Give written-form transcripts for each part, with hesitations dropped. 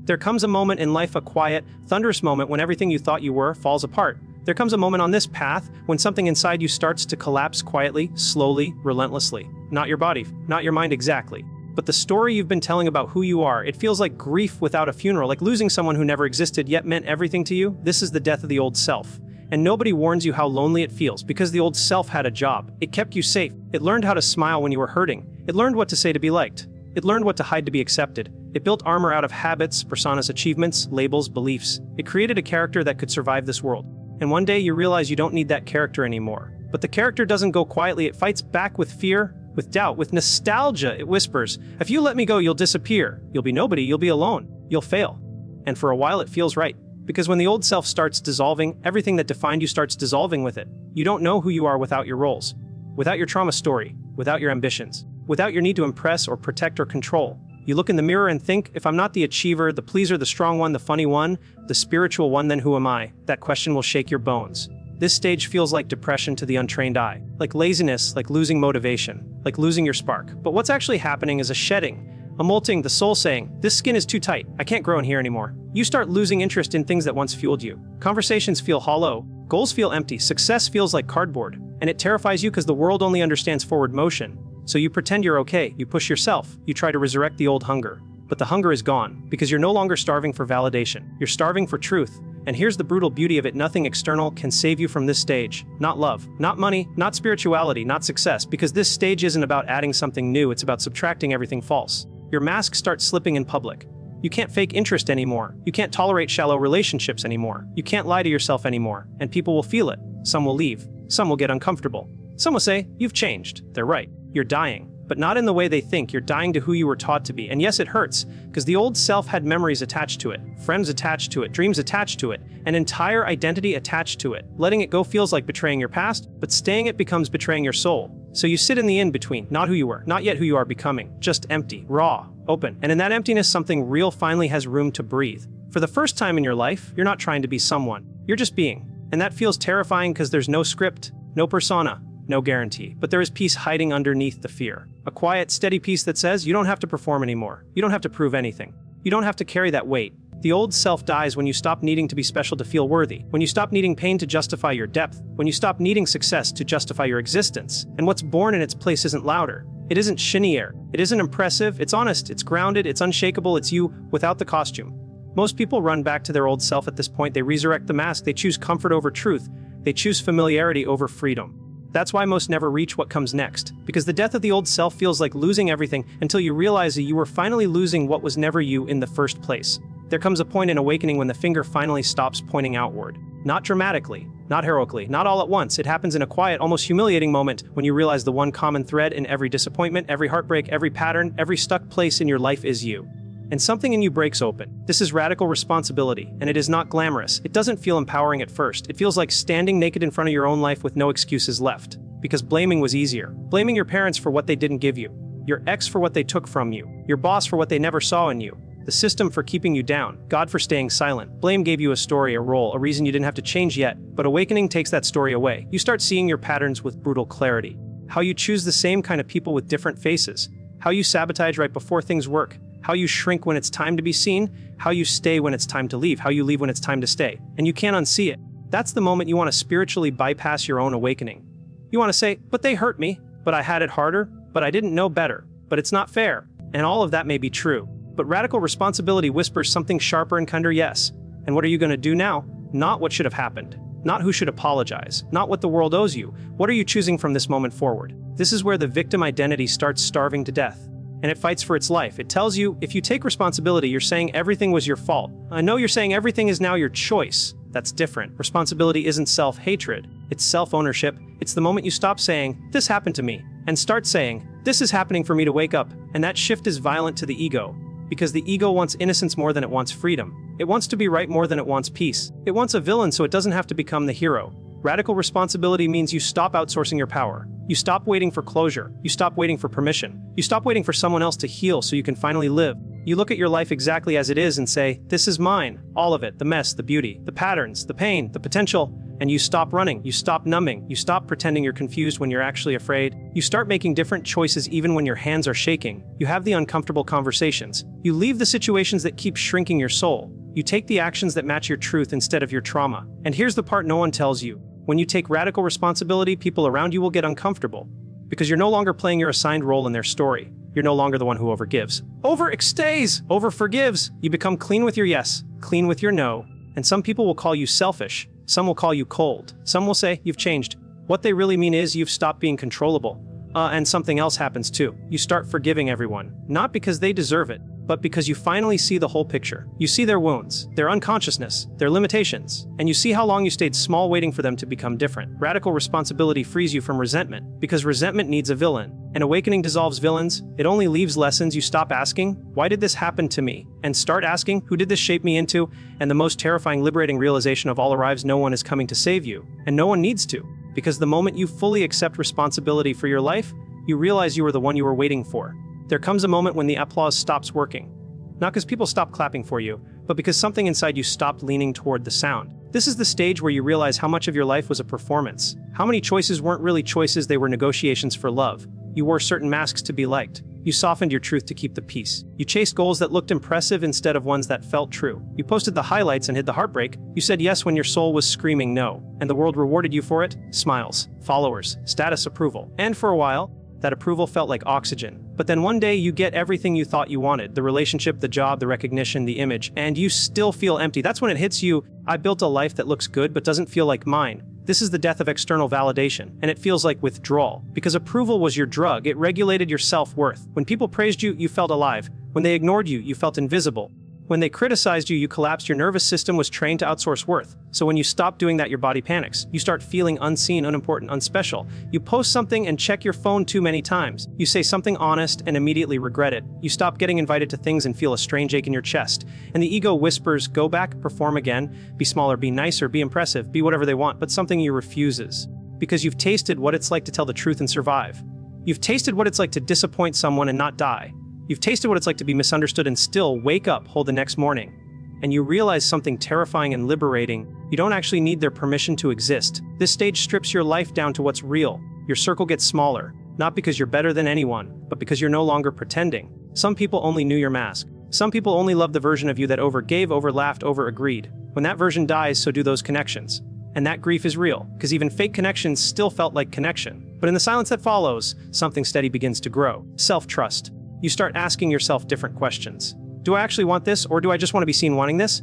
There comes a moment in life, a quiet, thunderous moment when everything you thought you were falls apart. There comes a moment on this path when something inside you starts to collapse quietly, slowly, relentlessly. Not your body, not your mind exactly, but the story you've been telling about who you are. It feels like grief without a funeral, like losing someone who never existed yet meant everything to you. This is the death of the old self. And nobody warns you how lonely it feels, because the old self had a job. It kept you safe. It learned how to smile when you were hurting. It learned what to say to be liked. It learned what to hide to be accepted. It built armor out of habits, personas, achievements, labels, beliefs. It created a character that could survive this world. And one day you realize you don't need that character anymore. But the character doesn't go quietly. It fights back with fear, with doubt, with nostalgia. It whispers, if you let me go, you'll disappear. You'll be nobody. You'll be alone. You'll fail. And for a while it feels right. Because when the old self starts dissolving, everything that defined you starts dissolving with it. You don't know who you are without your roles, without your trauma story, without your ambitions, without your need to impress or protect or control. You look in the mirror and think, if I'm not the achiever, the pleaser, the strong one, the funny one, the spiritual one, then who am I? That question will shake your bones. This stage feels like depression to the untrained eye, like laziness, like losing motivation, like losing your spark. But what's actually happening is a shedding, a molting, the soul saying, this skin is too tight, I can't grow in here anymore. You start losing interest in things that once fueled you. Conversations feel hollow, goals feel empty, success feels like cardboard, and it terrifies you because the world only understands forward motion. So you pretend you're okay, you push yourself, you try to resurrect the old hunger. But the hunger is gone, because you're no longer starving for validation. You're starving for truth. And here's the brutal beauty of it, nothing external can save you from this stage. Not love, not money, not spirituality, not success, because this stage isn't about adding something new, it's about subtracting everything false. Your mask starts slipping in public. You can't fake interest anymore. You can't tolerate shallow relationships anymore. You can't lie to yourself anymore, and people will feel it. Some will leave. Some will get uncomfortable. Some will say, you've changed. They're right. You're dying, but not in the way they think. You're dying to who you were taught to be. And yes, it hurts, because the old self had memories attached to it, friends attached to it, dreams attached to it, an entire identity attached to it. Letting it go feels like betraying your past, but staying it becomes betraying your soul. So you sit in the in-between, not who you were, not yet who you are becoming, just empty, raw, open. And in that emptiness, something real finally has room to breathe. For the first time in your life, you're not trying to be someone. You're just being. And that feels terrifying because there's no script, no persona, no guarantee. But there is peace hiding underneath the fear. A quiet, steady peace that says you don't have to perform anymore. You don't have to prove anything. You don't have to carry that weight. The old self dies when you stop needing to be special to feel worthy, when you stop needing pain to justify your depth, when you stop needing success to justify your existence. And what's born in its place isn't louder. It isn't chenier. It isn't impressive. It's honest. It's grounded. It's unshakable. It's you without the costume. Most people run back to their old self at this point. They resurrect the mask. They choose comfort over truth. They choose familiarity over freedom. That's why most never reach what comes next, because the death of the old self feels like losing everything until you realize that you were finally losing what was never you in the first place. There comes a point in awakening when the finger finally stops pointing outward. Not dramatically, not heroically, not all at once. It happens in a quiet, almost humiliating moment when you realize the one common thread in every disappointment, every heartbreak, every pattern, every stuck place in your life is you. And something in you breaks open. This is radical responsibility, and it is not glamorous. It doesn't feel empowering at first. It feels like standing naked in front of your own life with no excuses left. Because blaming was easier. Blaming your parents for what they didn't give you, your ex for what they took from you, your boss for what they never saw in you, the system for keeping you down, God for staying silent. Blame gave you a story, a role, a reason you didn't have to change yet, but awakening takes that story away. You start seeing your patterns with brutal clarity. How you choose the same kind of people with different faces. How you sabotage right before things work. How you shrink when it's time to be seen. How you stay when it's time to leave. How you leave when it's time to stay. And you can't unsee it. That's the moment you want to spiritually bypass your own awakening. You want to say, but they hurt me, but I had it harder, but I didn't know better, but it's not fair. And all of that may be true. But radical responsibility whispers something sharper and kinder, yes. And what are you going to do now? Not what should have happened. Not who should apologize. Not what the world owes you. What are you choosing from this moment forward? This is where the victim identity starts starving to death. And it fights for its life. It tells you, if you take responsibility, you're saying everything was your fault. I know you're saying everything is now your choice. That's different. Responsibility isn't self-hatred. It's self-ownership. It's the moment you stop saying, this happened to me, and start saying, this is happening for me to wake up. And that shift is violent to the ego. Because the ego wants innocence more than it wants freedom. It wants to be right more than it wants peace. It wants a villain so it doesn't have to become the hero. Radical responsibility means you stop outsourcing your power. You stop waiting for closure. You stop waiting for permission. You stop waiting for someone else to heal so you can finally live. You look at your life exactly as it is and say, this is mine. All of it, the mess, the beauty, the patterns, the pain, the potential. And you stop running, you stop numbing, you stop pretending you're confused when you're actually afraid. You start making different choices even when your hands are shaking. You have the uncomfortable conversations. You leave the situations that keep shrinking your soul. You take the actions that match your truth instead of your trauma. And here's the part no one tells you. When you take radical responsibility, people around you will get uncomfortable. Because you're no longer playing your assigned role in their story. You're no longer the one who overgives. Overextays, overforgives. You become clean with your yes, clean with your no. And some people will call you selfish. Some will call you cold. Some will say you've changed. What they really mean is you've stopped being controllable. And something else happens too. You start forgiving everyone. Not because they deserve it, but because you finally see the whole picture. You see their wounds, their unconsciousness, their limitations, and you see how long you stayed small waiting for them to become different. Radical responsibility frees you from resentment, because resentment needs a villain. And awakening dissolves villains. It only leaves lessons. You stop asking, why did this happen to me? And start asking, who did this shape me into? And the most terrifying, liberating realization of all arrives: no one is coming to save you, and no one needs to. Because the moment you fully accept responsibility for your life, you realize you were the one you were waiting for. There comes a moment when the applause stops working. Not because people stop clapping for you, but because something inside you stopped leaning toward the sound. This is the stage where you realize how much of your life was a performance. How many choices weren't really choices, they were negotiations for love. You wore certain masks to be liked. You softened your truth to keep the peace. You chased goals that looked impressive instead of ones that felt true. You posted the highlights and hid the heartbreak. You said yes when your soul was screaming no. And the world rewarded you for it. Smiles, followers, status approval. And for a while, that approval felt like oxygen. But then one day you get everything you thought you wanted: the relationship, the job, the recognition, the image, and you still feel empty. That's when it hits you. I built a life that looks good but doesn't feel like mine. This is the death of external validation, and it feels like withdrawal. Because approval was your drug. It regulated your self-worth. When people praised you, you felt alive. When they ignored you, you felt invisible. When they criticized you, you collapsed. Your nervous system was trained to outsource worth. So when you stop doing that, your body panics. You start feeling unseen, unimportant, unspecial. You post something and check your phone too many times. You say something honest and immediately regret it. You stop getting invited to things and feel a strange ache in your chest. And the ego whispers, go back, perform again, be smaller, be nicer, be impressive, be whatever they want, but something you refuses. Because you've tasted what it's like to tell the truth and survive. You've tasted what it's like to disappoint someone and not die. You've tasted what it's like to be misunderstood and still wake up whole the next morning. And you realize something terrifying and liberating. You don't actually need their permission to exist. This stage strips your life down to what's real. Your circle gets smaller, not because you're better than anyone, but because you're no longer pretending. Some people only knew your mask. Some people only loved the version of you that overgave, overlaughed, overagreed. When that version dies, so do those connections. And that grief is real, because even fake connections still felt like connection. But in the silence that follows, something steady begins to grow. Self-trust. You start asking yourself different questions. Do I actually want this, or do I just want to be seen wanting this?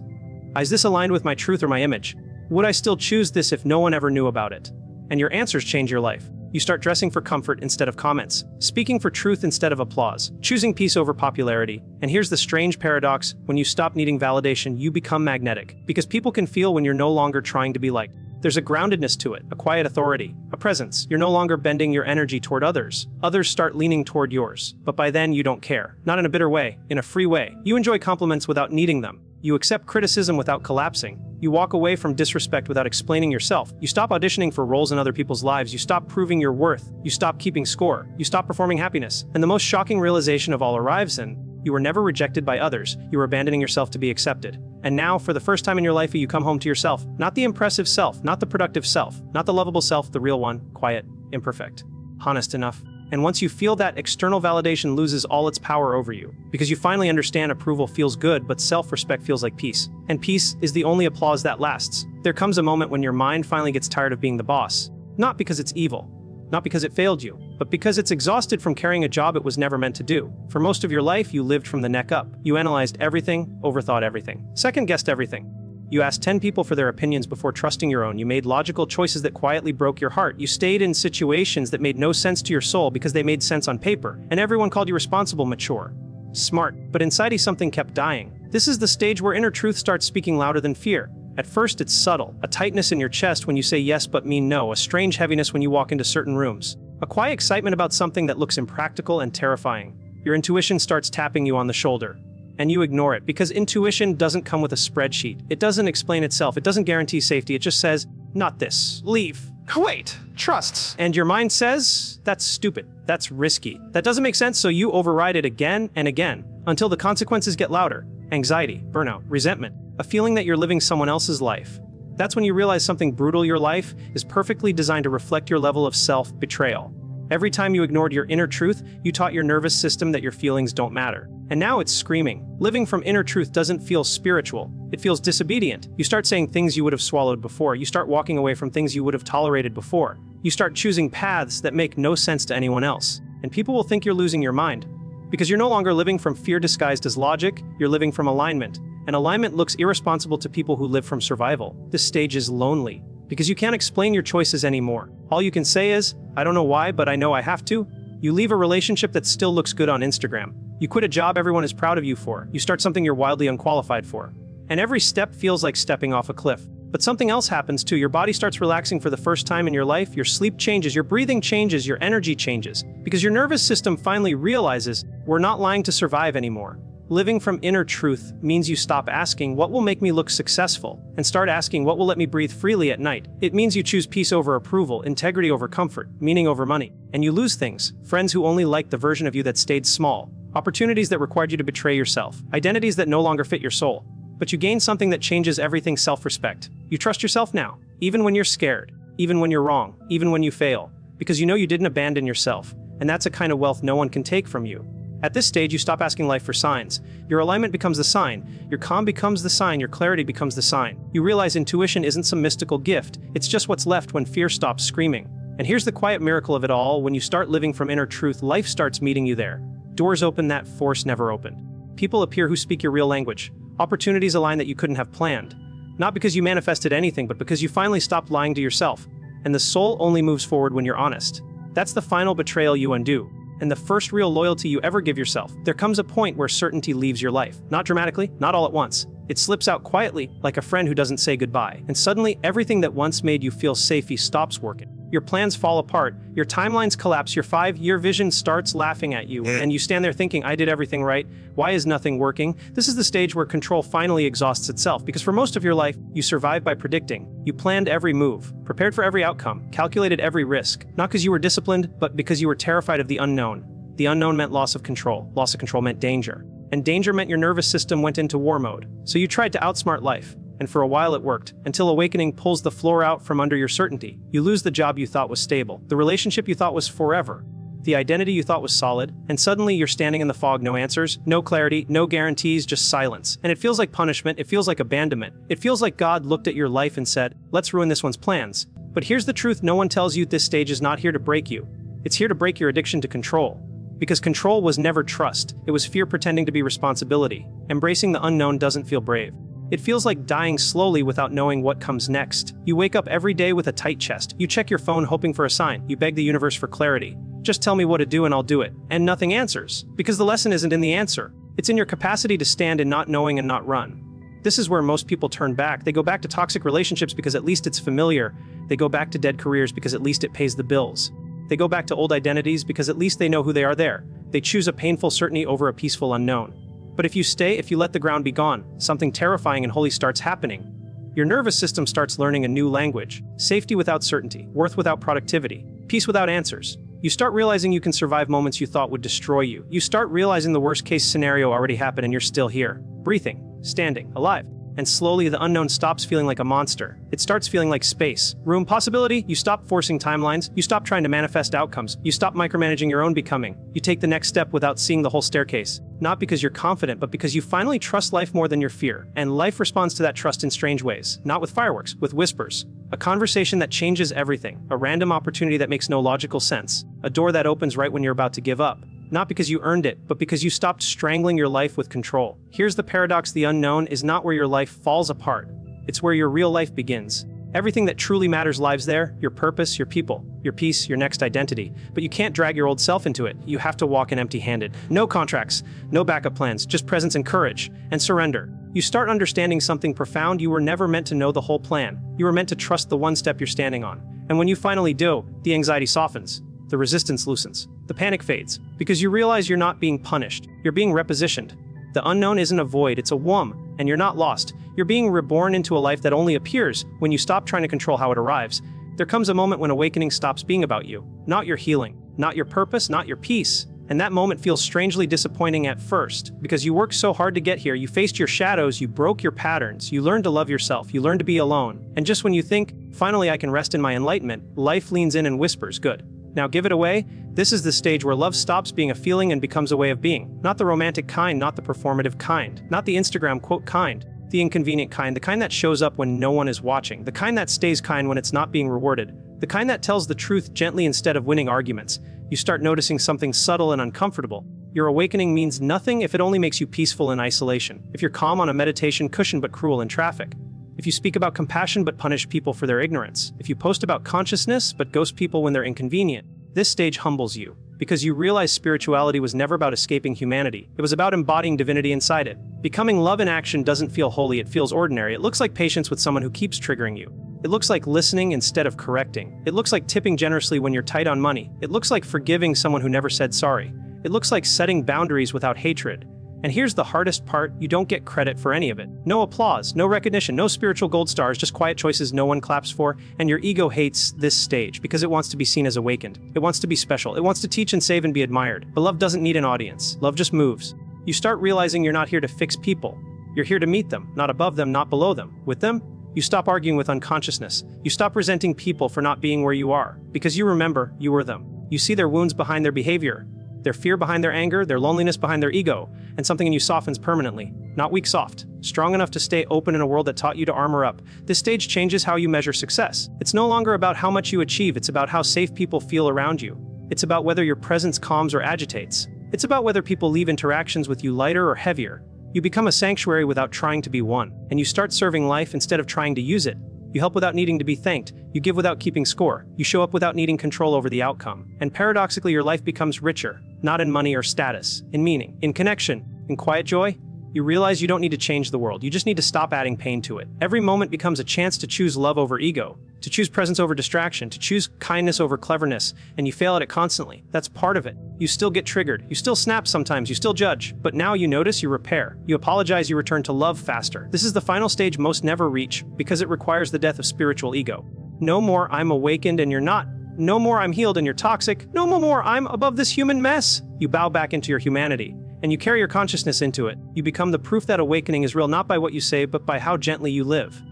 Is this aligned with my truth or my image? Would I still choose this if no one ever knew about it? And your answers change your life. You start dressing for comfort instead of comments, speaking for truth instead of applause, choosing peace over popularity. And here's the strange paradox: when you stop needing validation, you become magnetic. Because people can feel when you're no longer trying to be liked. There's a groundedness to it, a quiet authority, a presence. You're no longer bending your energy toward others. Others start leaning toward yours. But by then, you don't care. Not in a bitter way, in a free way. You enjoy compliments without needing them. You accept criticism without collapsing. You walk away from disrespect without explaining yourself. You stop auditioning for roles in other people's lives. You stop proving your worth. You stop keeping score. You stop performing happiness. And the most shocking realization of all arrives in: you were never rejected by others. You were abandoning yourself to be accepted. And now, for the first time in your life, you come home to yourself. Not the impressive self, not the productive self, not the lovable self, the real one, quiet, imperfect, honest enough. And once you feel that, external validation loses all its power over you. Because you finally understand approval feels good, but self-respect feels like peace. And peace is the only applause that lasts. There comes a moment when your mind finally gets tired of being the boss. Not because it's evil. Not because it failed you, but because it's exhausted from carrying a job it was never meant to do. For most of your life, you lived from the neck up. You analyzed everything, overthought everything, second-guessed everything. You asked 10 people for their opinions before trusting your own. You made logical choices that quietly broke your heart. You stayed in situations that made no sense to your soul because they made sense on paper. And everyone called you responsible, mature, smart. But inside you, something kept dying. This is the stage where inner truth starts speaking louder than fear. At first, it's subtle, a tightness in your chest when you say yes but mean no, a strange heaviness when you walk into certain rooms, a quiet excitement about something that looks impractical and terrifying. Your intuition starts tapping you on the shoulder, and you ignore it because intuition doesn't come with a spreadsheet. It doesn't explain itself. It doesn't guarantee safety. It just says, not this, leave, wait, trust. And your mind says, that's stupid, that's risky, that doesn't make sense, so you override it again and again until the consequences get louder. Anxiety, burnout, resentment. A feeling that you're living someone else's life. That's when you realize something brutal. Your life is perfectly designed to reflect your level of self-betrayal. Every time you ignored your inner truth, you taught your nervous system that your feelings don't matter. And now it's screaming. Living from inner truth doesn't feel spiritual. It feels disobedient. You start saying things you would have swallowed before. You start walking away from things you would have tolerated before. You start choosing paths that make no sense to anyone else. And people will think you're losing your mind. Because you're no longer living from fear disguised as logic, you're living from alignment. And alignment looks irresponsible to people who live from survival. This stage is lonely. Because you can't explain your choices anymore. All you can say is, I don't know why, but I know I have to. You leave a relationship that still looks good on Instagram. You quit a job everyone is proud of you for. You start something you're wildly unqualified for. And every step feels like stepping off a cliff. But something else happens too. Your body starts relaxing for the first time in your life. Your sleep changes, your breathing changes, your energy changes. Because your nervous system finally realizes we're not lying to survive anymore. Living from inner truth means you stop asking, what will make me look successful? And start asking, what will let me breathe freely at night? It means you choose peace over approval, integrity over comfort, meaning over money. And you lose things. Friends who only liked the version of you that stayed small. Opportunities that required you to betray yourself. Identities that no longer fit your soul. But you gain something that changes everything: self-respect. You trust yourself now, even when you're scared, even when you're wrong, even when you fail. Because you know you didn't abandon yourself. And that's a kind of wealth no one can take from you. At this stage, you stop asking life for signs. Your alignment becomes the sign. Your calm becomes the sign. Your clarity becomes the sign. You realize intuition isn't some mystical gift. It's just what's left when fear stops screaming. And here's the quiet miracle of it all. When you start living from inner truth, life starts meeting you there. Doors open that force never opened. People appear who speak your real language. Opportunities align that you couldn't have planned. Not because you manifested anything, but because you finally stopped lying to yourself. And the soul only moves forward when you're honest. That's the final betrayal you undo. And the first real loyalty you ever give yourself. There comes a point where certainty leaves your life. Not dramatically, not all at once. It slips out quietly, like a friend who doesn't say goodbye. And suddenly, everything that once made you feel safe stops working. Your plans fall apart, your timelines collapse, your 5-year vision starts laughing at you, and you stand there thinking, I did everything right. Why is nothing working? This is the stage where control finally exhausts itself, because for most of your life, you survived by predicting. You planned every move, prepared for every outcome, calculated every risk. Not because you were disciplined, but because you were terrified of the unknown. The unknown meant loss of control. Loss of control meant danger. And danger meant your nervous system went into war mode. So you tried to outsmart life. And for a while it worked, until awakening pulls the floor out from under your certainty. You lose the job you thought was stable, the relationship you thought was forever, the identity you thought was solid, and suddenly you're standing in the fog, no answers, no clarity, no guarantees, just silence. And it feels like punishment, it feels like abandonment. It feels like God looked at your life and said, let's ruin this one's plans. But here's the truth no one tells you: this stage is not here to break you. It's here to break your addiction to control. Because control was never trust, it was fear pretending to be responsibility. Embracing the unknown doesn't feel brave. It feels like dying slowly without knowing what comes next. You wake up every day with a tight chest. You check your phone hoping for a sign. You beg the universe for clarity. Just tell me what to do and I'll do it. And nothing answers. Because the lesson isn't in the answer. It's in your capacity to stand in not knowing and not run. This is where most people turn back. They go back to toxic relationships because at least it's familiar. They go back to dead careers because at least it pays the bills. They go back to old identities because at least they know who they are there. They choose a painful certainty over a peaceful unknown. But if you stay, if you let the ground be gone, something terrifying and holy starts happening. Your nervous system starts learning a new language. Safety without certainty, worth without productivity, peace without answers. You start realizing you can survive moments you thought would destroy you. You start realizing the worst case scenario already happened and you're still here, breathing, standing, alive. And slowly the unknown stops feeling like a monster. It starts feeling like space, room, possibility. You stop forcing timelines. You stop trying to manifest outcomes. You stop micromanaging your own becoming. You take the next step without seeing the whole staircase. Not because you're confident, but because you finally trust life more than your fear. And life responds to that trust in strange ways. Not with fireworks, with whispers. A conversation that changes everything. A random opportunity that makes no logical sense. A door that opens right when you're about to give up. Not because you earned it, but because you stopped strangling your life with control. Here's the paradox: the unknown is not where your life falls apart. It's where your real life begins. Everything that truly matters lives there: your purpose, your people, your peace, your next identity. But you can't drag your old self into it. You have to walk in empty-handed. No contracts, no backup plans, just presence and courage, and surrender. You start understanding something profound. You were never meant to know the whole plan. You were meant to trust the one step you're standing on. And when you finally do, the anxiety softens. The resistance loosens. The panic fades. Because you realize you're not being punished. You're being repositioned. The unknown isn't a void, it's a womb. And you're not lost. You're being reborn into a life that only appears when you stop trying to control how it arrives. There comes a moment when awakening stops being about you. Not your healing. Not your purpose. Not your peace. And that moment feels strangely disappointing at first, because you worked so hard to get here, you faced your shadows, you broke your patterns, you learned to love yourself, you learned to be alone. And just when you think, finally I can rest in my enlightenment, life leans in and whispers, good. Now give it away. This is the stage where love stops being a feeling and becomes a way of being. Not the romantic kind, not the performative kind, not the Instagram quote kind, the inconvenient kind, the kind that shows up when no one is watching, the kind that stays kind when it's not being rewarded, the kind that tells the truth gently instead of winning arguments. You start noticing something subtle and uncomfortable. Your awakening means nothing if it only makes you peaceful in isolation, if you're calm on a meditation cushion but cruel in traffic, if you speak about compassion but punish people for their ignorance, if you post about consciousness but ghost people when they're inconvenient. This stage humbles you, because you realize spirituality was never about escaping humanity. It was about embodying divinity inside it. Becoming love in action doesn't feel holy, it feels ordinary. It looks like patience with someone who keeps triggering you. It looks like listening instead of correcting. It looks like tipping generously when you're tight on money. It looks like forgiving someone who never said sorry. It looks like setting boundaries without hatred. And here's the hardest part, you don't get credit for any of it. No applause, no recognition, no spiritual gold stars, just quiet choices no one claps for, and your ego hates this stage because it wants to be seen as awakened. It wants to be special. It wants to teach and save and be admired. But love doesn't need an audience. Love just moves. You start realizing you're not here to fix people. You're here to meet them, not above them, not below them. With them, you stop arguing with unconsciousness. You stop resenting people for not being where you are, because you remember you were them. You see their wounds behind their behavior, their fear behind their anger, their loneliness behind their ego, and something in you softens permanently. Not weak soft, strong enough to stay open in a world that taught you to armor up. This stage changes how you measure success. It's no longer about how much you achieve, it's about how safe people feel around you. It's about whether your presence calms or agitates. It's about whether people leave interactions with you lighter or heavier. You become a sanctuary without trying to be one, and you start serving life instead of trying to use it. You help without needing to be thanked. You give without keeping score. You show up without needing control over the outcome. And paradoxically, your life becomes richer, not in money or status, in meaning, in connection, in quiet joy. You realize you don't need to change the world. You just need to stop adding pain to it. Every moment becomes a chance to choose love over ego, to choose presence over distraction, to choose kindness over cleverness, and you fail at it constantly. That's part of it. You still get triggered. You still snap sometimes. You still judge. But now you notice, you repair. You apologize, you return to love faster. This is the final stage most never reach, because it requires the death of spiritual ego. No more I'm awakened and you're not. No more I'm healed and you're toxic. No more I'm above this human mess. You bow back into your humanity, and you carry your consciousness into it. You become the proof that awakening is real, not by what you say, but by how gently you live.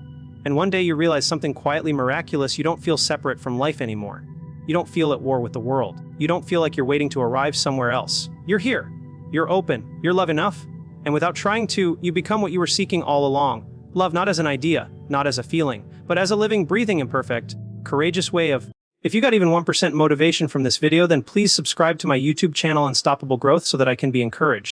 And one day you realize something quietly miraculous. You don't feel separate from life anymore. You don't feel at war with the world. You don't feel like you're waiting to arrive somewhere else. You're here. You're open. You're love enough. And without trying to, you become what you were seeking all along. Love not as an idea, not as a feeling, but as a living, breathing, imperfect, courageous way of. If you got even 1% motivation from this video, then please subscribe to my YouTube channel Unstoppable Growth so that I can be encouraged.